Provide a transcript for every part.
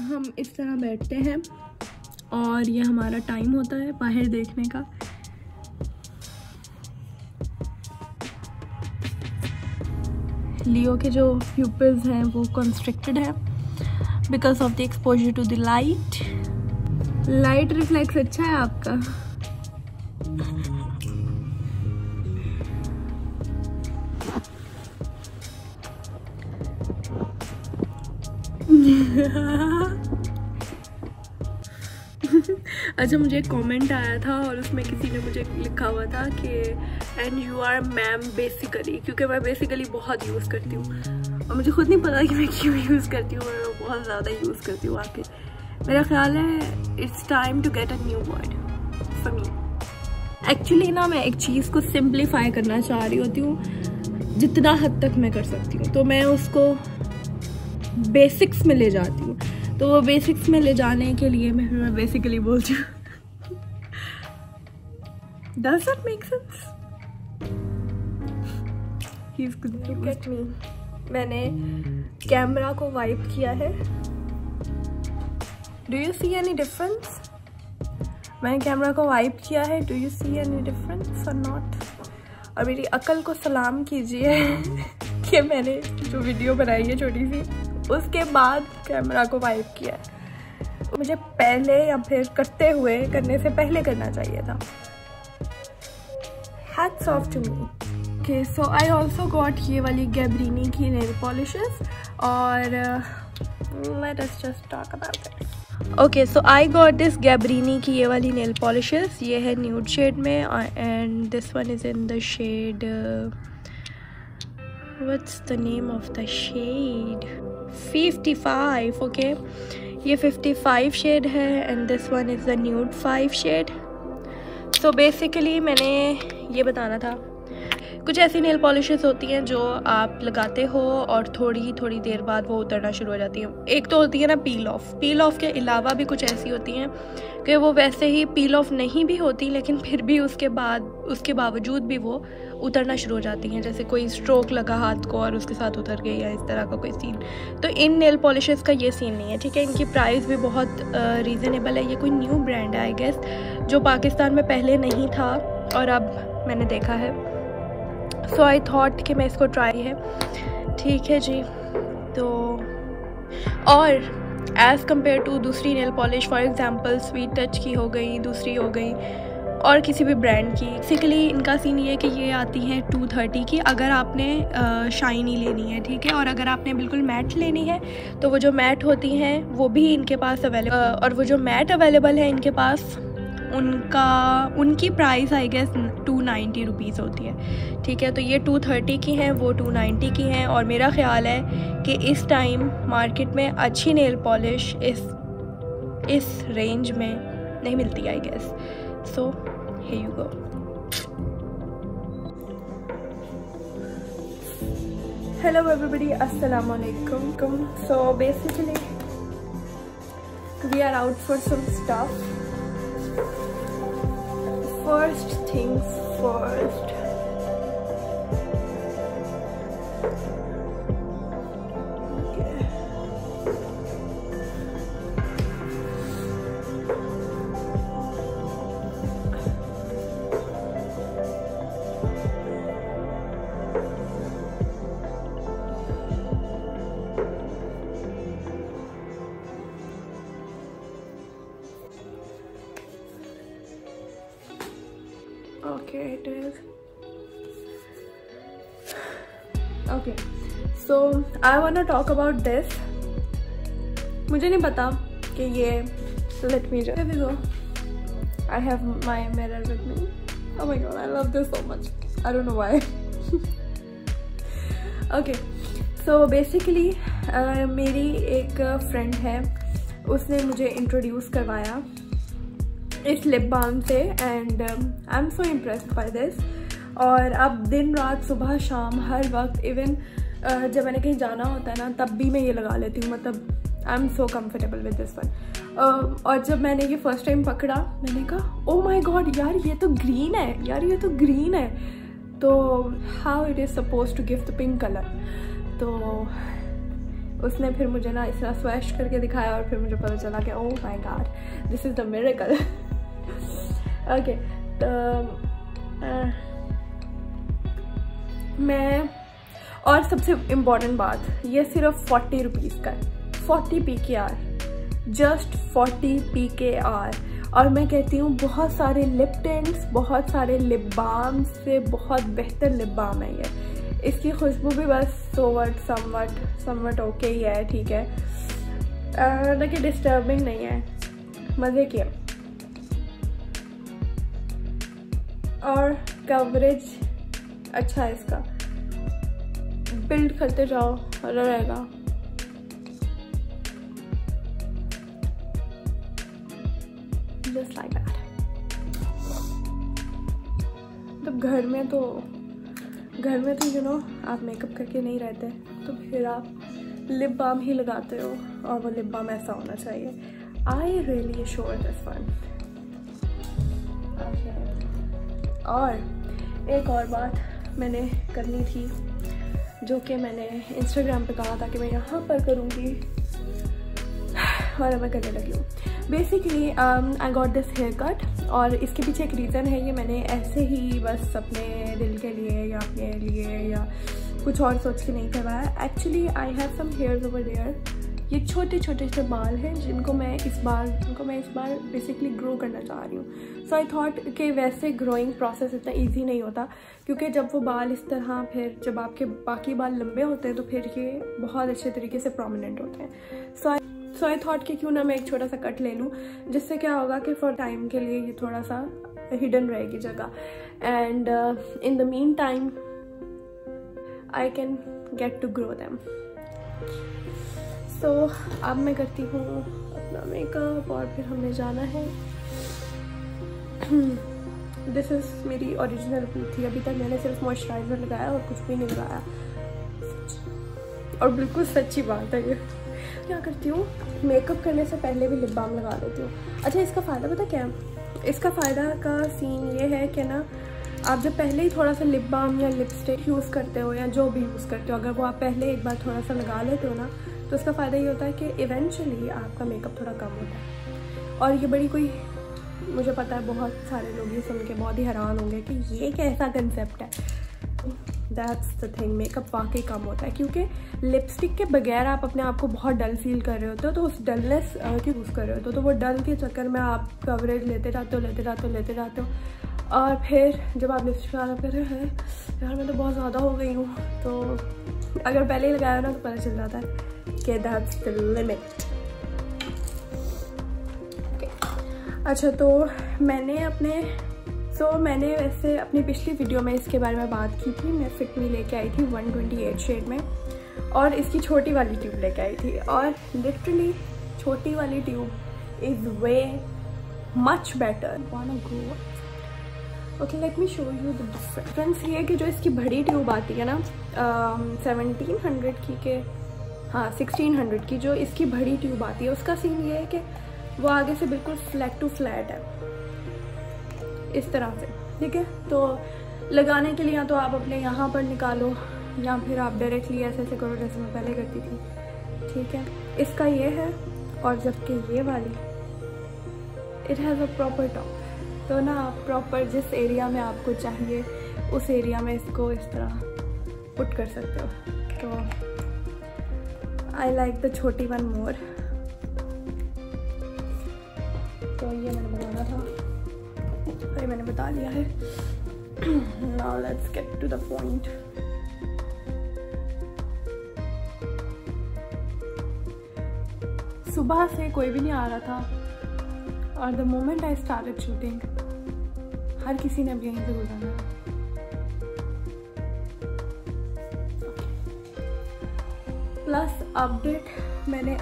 हम इस तरह बैठते हैं और ये हमारा टाइम होता है बाहर देखने का। लियो के जो प्यूपिल्स हैं वो कंस्ट्रिक्टेड है because of the exposure to the light. Light reflex अच्छा है आपका। अच्छा, मुझे एक कमेंट आया था और उसमें किसी ने मुझे लिखा हुआ था कि and you are ma'am basically, क्योंकि मैं बेसिकली बहुत यूज़ करती हूँ और मुझे खुद नहीं पता कि मैं क्यों यूज़ करती हूँ, मैं बहुत ज़्यादा यूज़ करती हूँ। आके मेरा ख्याल है it's time to get a new word for me. Actually ना मैं एक चीज़ को सिंप्लीफाई करना चाह रही होती हूँ जितना हद तक मैं कर सकती हूँ, तो मैं उसको बेसिक्स में ले जाती हूँ। तो वो बेसिक्स में ले जाने के लिए मैं बेसिकली बोलती हूँ। Does that make sense? He's confused. Look at me. मैंने कैमरा को वाइप किया है। Do you see any difference? मैंने कैमरा को वाइप किया है। Do you see any difference or not? और मेरी अकल को सलाम कीजिए कि मैंने जो वीडियो बनाई है छोटी सी, उसके बाद कैमरा को वाइप किया है। मुझे पहले या फिर करने से पहले करना चाहिए था। Hats off to me. Okay, so I also got ये वाली गैब्रीनी की नेल पॉलिशेस और let us just talk about it. Okay, so I got this गैब्रीनी की ये वाली नेल पॉलिशेस। ये है न्यूड शेड में and this one is in the shade what's the name of the shade? 55. Okay, ये 55 shade है and this one is the nude 5 shade. तो basically मैंने ये बताना था, कुछ ऐसी नेल पॉलिशेस होती हैं जो आप लगाते हो और थोड़ी देर बाद वो उतरना शुरू हो जाती हैं। एक तो होती है ना पील ऑफ के अलावा भी कुछ ऐसी होती हैं कि वो वैसे ही पील ऑफ नहीं भी होती, लेकिन फिर भी उसके बावजूद भी वो उतरना शुरू हो जाती हैं। जैसे कोई स्ट्रोक लगा हाथ को और उसके साथ उतर गई या इस तरह का कोई सीन। तो इन नेल पॉलिशेस का ये सीन नहीं है, ठीक है। इनकी प्राइस भी बहुत रीज़नेबल है। ये कोई न्यू ब्रांड है आई गेस, जो पाकिस्तान में पहले नहीं था और अब मैंने देखा है। सो आई थॉट कि मैं इसको ट्राई है, ठीक है जी। तो और एज़ कम्पेयर टू दूसरी nail polish, for example sweet touch की हो गई, दूसरी हो गई और किसी भी ब्रांड की, बेसिकली इनका सीन ये है कि ये आती हैं 230 की अगर आपने शाइनी लेनी है, ठीक है। और अगर आपने बिल्कुल मैट लेनी है तो वो जो मैट होती हैं वो भी इनके पास अवेलेबल, और वो जो मैट अवेलेबल है इनके पास उनकी प्राइस आई गेस 290 रुपीज़ होती है, ठीक है। तो ये 230 की हैं, वो 290 की हैं। और मेरा ख़्याल है कि इस टाइम मार्केट में अच्छी नेल पॉलिश इस रेंज में नहीं मिलती I guess. So here you go. Hello everybody, assalamu alaikum. So basically we are out for some stuff. First things first, okay it is okay. So I wanna talk about this. मुझे नहीं पता कि ये, let me just, here we go. I have my mirror with me. Oh my god, I love this so much. I don't know why. Okay, so basically मेरी एक friend है, उसने मुझे इंट्रोड्यूस करवाया इस लिप बाम से and I am so impressed by this. और अब दिन रात सुबह शाम हर वक्त, इवन जब मैंने कहीं जाना होता है ना तब भी मैं ये लगा लेती हूँ। मतलब I am so comfortable with this one. और जब मैंने ये फर्स्ट टाइम पकड़ा मैंने कहा ओ माई गॉड यार ये तो ग्रीन है, यार ये तो ग्रीन है। तो how it is suppose to give the pink colour. तो उसने फिर मुझे ना इस तरह स्वैश करके दिखाया और फिर मुझे पता चला कि oh my God, this is the miracle. Okay, तो मैं, और सबसे इम्पॉर्टेंट बात, ये सिर्फ 40 रुपीज़ का है, 40 PKR, जस्ट 40 PKR। और मैं कहती हूँ बहुत सारे लिप टिंट्स, बहुत सारे लिप बाम से बहुत बेहतर लिप बाम है ये। इसकी खुशबू भी बस समवट ओके ही है, ठीक है, ना कि डिस्टर्बिंग नहीं है, मज़े की है। और कवरेज अच्छा है इसका, बिल्ड करते जाओ रहेगा। Just like that. तो घर में तो यू नो आप मेकअप करके नहीं रहते, तो फिर आप लिप बाम ही लगाते हो, और वो लिप बाम ऐसा होना चाहिए। I really sure this one. और एक और बात मैंने करनी थी, जो कि मैंने इंस्टाग्राम पे कहा था कि मैं यहाँ पर करूँगी, और मैं करने लगी हूँ। Basically I got this haircut, और इसके पीछे एक रीज़न है। ये मैंने ऐसे ही बस अपने दिल के लिए या अपने लिए या कुछ और सोच के नहीं करवाया। Actually I have some hairs over there. ये छोटे छोटे से बाल हैं जिनको मैं इस बार बेसिकली ग्रो करना चाह रही हूँ। सो आई थॉट कि वैसे ग्रोइंग प्रोसेस इतना ईजी नहीं होता, क्योंकि जब वो बाल इस तरह, फिर जब आपके बाकी बाल लंबे होते हैं तो फिर ये बहुत अच्छे तरीके से प्रोमिनेंट होते हैं। सो आई थॉट कि क्यों ना मैं एक छोटा सा कट ले लूँ, जिससे क्या होगा कि फॉर टाइम के लिए ये थोड़ा सा हिडन रहेगी जगह, and in the mean time I can get to grow them. So अब मैं करती हूँ अपना मेकअप, और फिर हमें जाना है। दिस इज़ मेरी ओरिजिनल लुक थी। अभी तक मैंने सिर्फ मॉइस्चराइज़र लगाया और कुछ भी नहीं लगाया, और बिल्कुल सच्ची बात है ये। क्या करती हूँ, मेकअप करने से पहले भी लिप बाम लगा लेती हूँ। अच्छा, इसका फ़ायदा पता क्या है? इसका फ़ायदा का सीन ये है कि ना, आप जब पहले ही थोड़ा सा लिप बाम या लिपस्टिक यूज़ करते हो या जो भी यूज़ करते हो, अगर वो आप पहले एक बार थोड़ा सा लगा लेते हो ना, तो इसका फ़ायदा ये होता है कि इवेंचुअली आपका मेकअप थोड़ा कम होता है। और ये बड़ी कोई, मुझे पता है बहुत सारे लोग ये सुन के बहुत ही हैरान होंगे कि ये कैसा कंसेप्ट है। दैट्स द थिंग, मेकअप वाकई कम होता है, क्योंकि लिपस्टिक के बगैर आप अपने आप को बहुत डल फील कर रहे होते हो, तो उस डलनेस की यूज़ कर रहे होते हो, तो वो डल के चक्कर में आप कवरेज लेते जाते हो, और फिर जब आप लिपस्टिक लगा कर रहे हैं, यार मैं तो बहुत ज़्यादा हो गई हूँ, तो अगर पहले ही लगाया ना तो पता चल जाता है कि दैट्स द लिमिट। अच्छा, तो मैंने वैसे अपनी पिछली वीडियो में इसके बारे में बात की थी। मैं फिट मी लेके आई थी 128 शेड में, और इसकी छोटी वाली ट्यूब लेके आई थी, और लिटरली छोटी वाली tube is way much better. वांना go, okay let me show you the difference. ये कि जो इसकी बड़ी ट्यूब आती है ना 1700 की के, हाँ 1600 की, जो इसकी बड़ी ट्यूब आती है, उसका सीन ये है कि वो आगे से बिल्कुल फ्लैट टू फ्लैट है इस तरह से, ठीक है। तो लगाने के लिए या तो आप अपने यहाँ पर निकालो, या फिर आप डायरेक्टली ऐसे करो जैसे मैं पहले करती थी, ठीक है। इसका ये है, और जबकि ये वाली it has a proper top, तो ना आप प्रॉपर जिस एरिया में आपको चाहिए उस एरिया में इसको इस तरह पुट कर सकते हो। तो आई लाइक द छोटी वन मोर। तो ये मैंने बनाना था, ये मैंने बता लिया है। Now let's get to the point. सुबह से कोई भी नहीं आ रहा था, और the moment I started shooting, हर किसी ने अब यहीं से गुजारा है। प्लस अपडेट, मैंने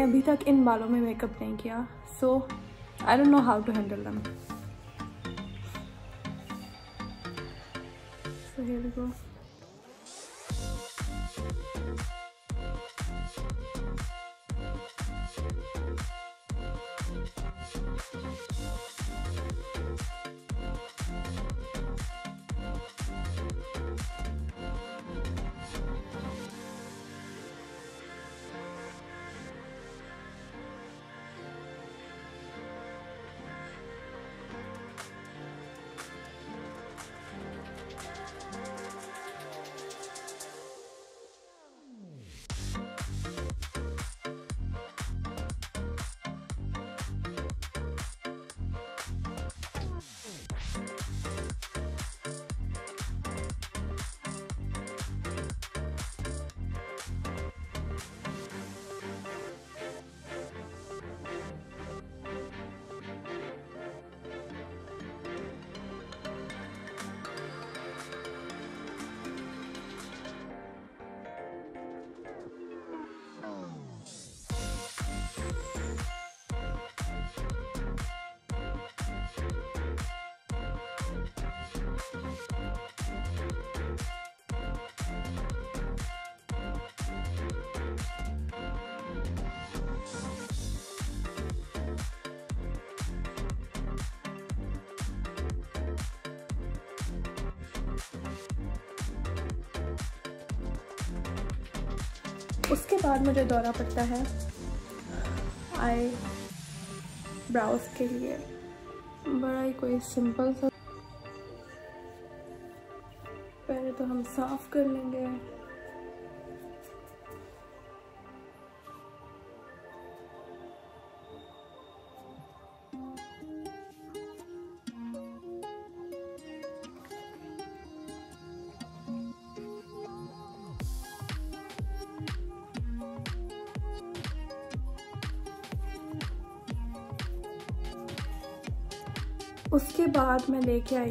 अभी तक इन बालों में मेकअप नहीं किया, सो I don't know how to handle them. So here we go. उसके बाद मुझे दौरा पड़ता है आई ब्राउज के लिए। बड़ा ही कोई सिंपल सा, पहले तो हम साफ कर लेंगे। उसके बाद मैं लेके आई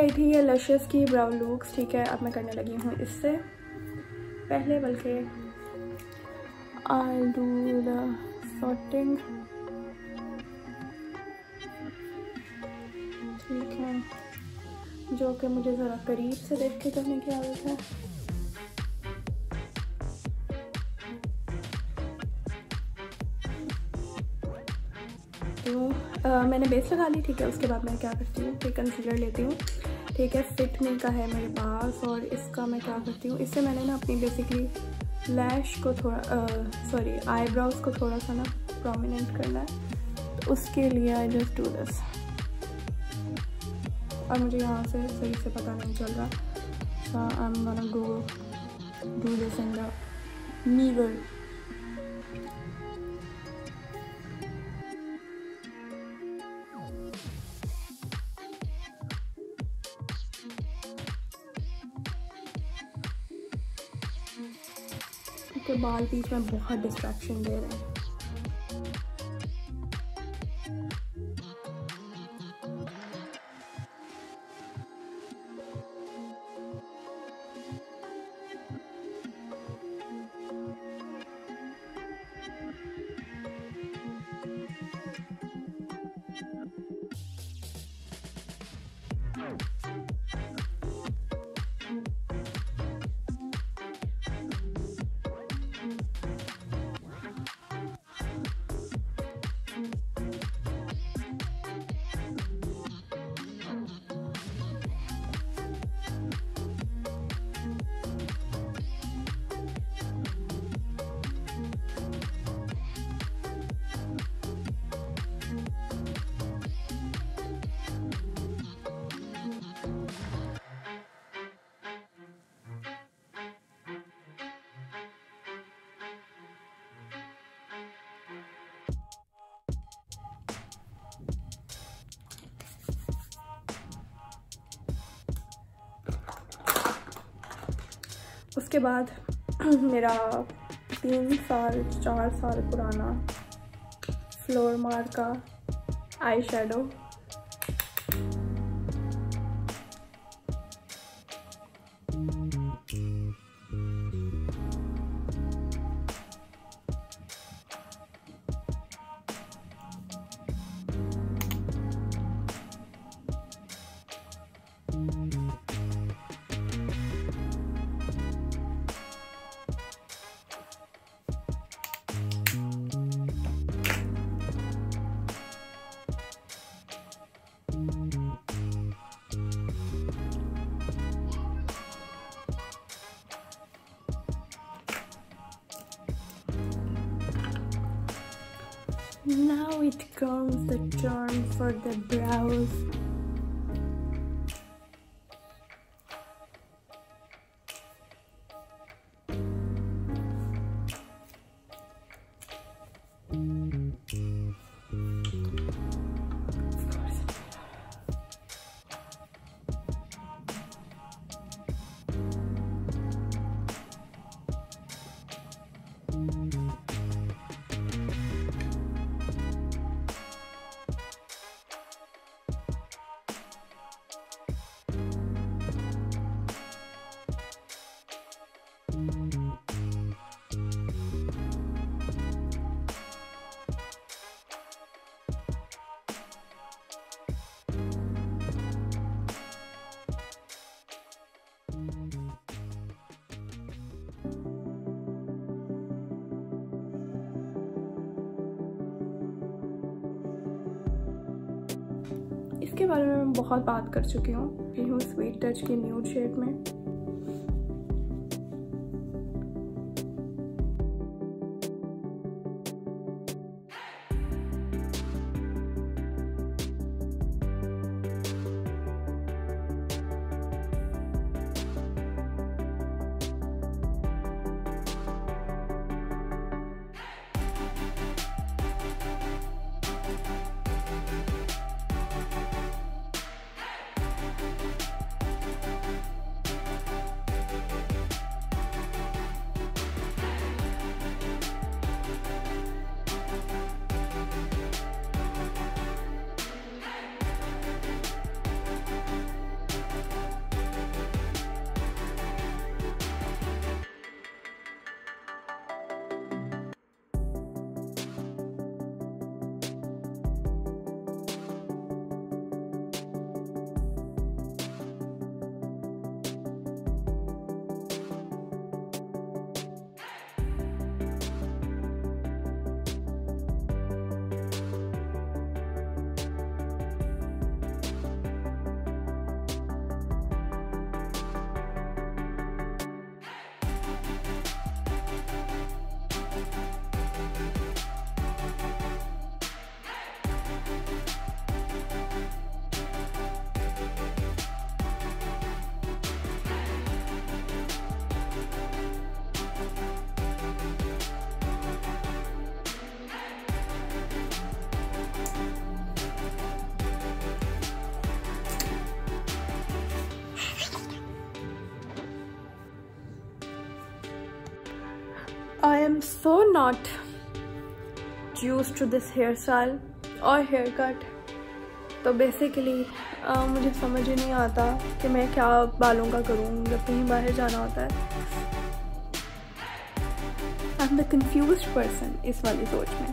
थी ये लशेस की ब्राउ लुक्स। ठीक है, अब मैं करने लगी हूँ इससे पहले, बल्कि I'll do the sorting। ठीक है, जो कि मुझे ज़रा करीब से देख के करने की आदत है। मैंने बेस लगा ली। ठीक है, उसके बाद मैं क्या करती हूँ कि कंसीलर लेती हूँ। ठीक है, फिट मी का है मेरे पास, और इसका मैं क्या करती हूँ, इससे मैंने ना अपनी बेसिकली लैश को थोड़ा सॉरी आईब्रोज को थोड़ा सा ना प्रोमिनेंट करना है, तो उसके लिए आई जस्ट डू दिस। और मुझे यहाँ से सही से पता नहीं चल रहा, so I am gonna go do this in the mirror. के बाल बीच में बहुत डिस्ट्रैक्शन दे रहे हैं। उसके बाद मेरा 3-4 साल पुराना फ्लोरमार का eye shadow, Now it comes the turn for the brows. इसके बारे में मैं बहुत बात कर चुकी हूँ स्वीट टच के न्यूड शेड में। I am so not used to this hairstyle और haircut. तो बेसिकली मुझे समझ ही नहीं आता कि मैं क्या बालों का करूँ जब कहीं बाहर जाना होता है. I am the confused person इस वाली सोच में,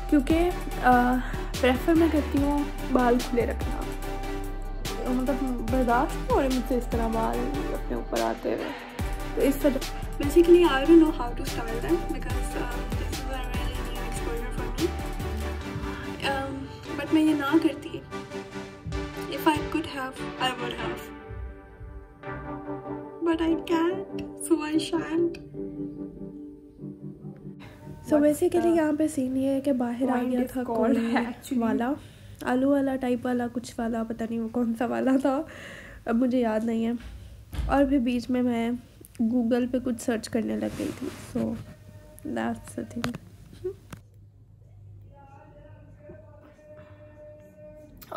क्योंकि प्रेफर मैं करती हूँ बाल खुले रखना. मतलब बर्दाश्त नहीं हो रहे मुझसे इस तरह बाल अपने ऊपर आते हुए. तो इस वजह basically I don't know how to style that because this is a really new exposure for me. But मैं ये ना करती. If I could have I would have, but I can't, so I shan't. So basically यहाँ पे scene ये है कि बाहर आ गया था कोई वाला आलू वाला टाइप वाला कुछ वाला, पता नहीं वो कौन सा वाला था, अब मुझे याद नहीं है. और फिर बीच में मैं गूगल पे कुछ सर्च करने लग गई थी. So that's the thing.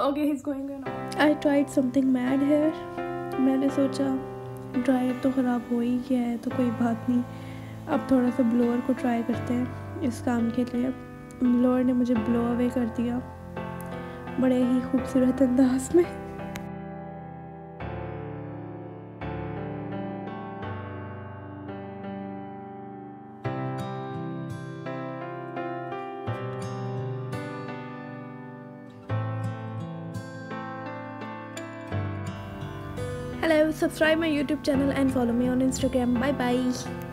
Okay, he is going on. I tried something mad hair. मैंने सोचा ड्रायर तो ख़राब हो ही गया है तो कोई बात नहीं, अब थोड़ा सा ब्लोअर को ट्राई करते हैं इस काम के लिए. ब्लोअर ने मुझे ब्लो अवे कर दिया बड़े ही खूबसूरत अंदाज में. Hello, subscribe my YouTube channel and follow me on Instagram. Bye bye.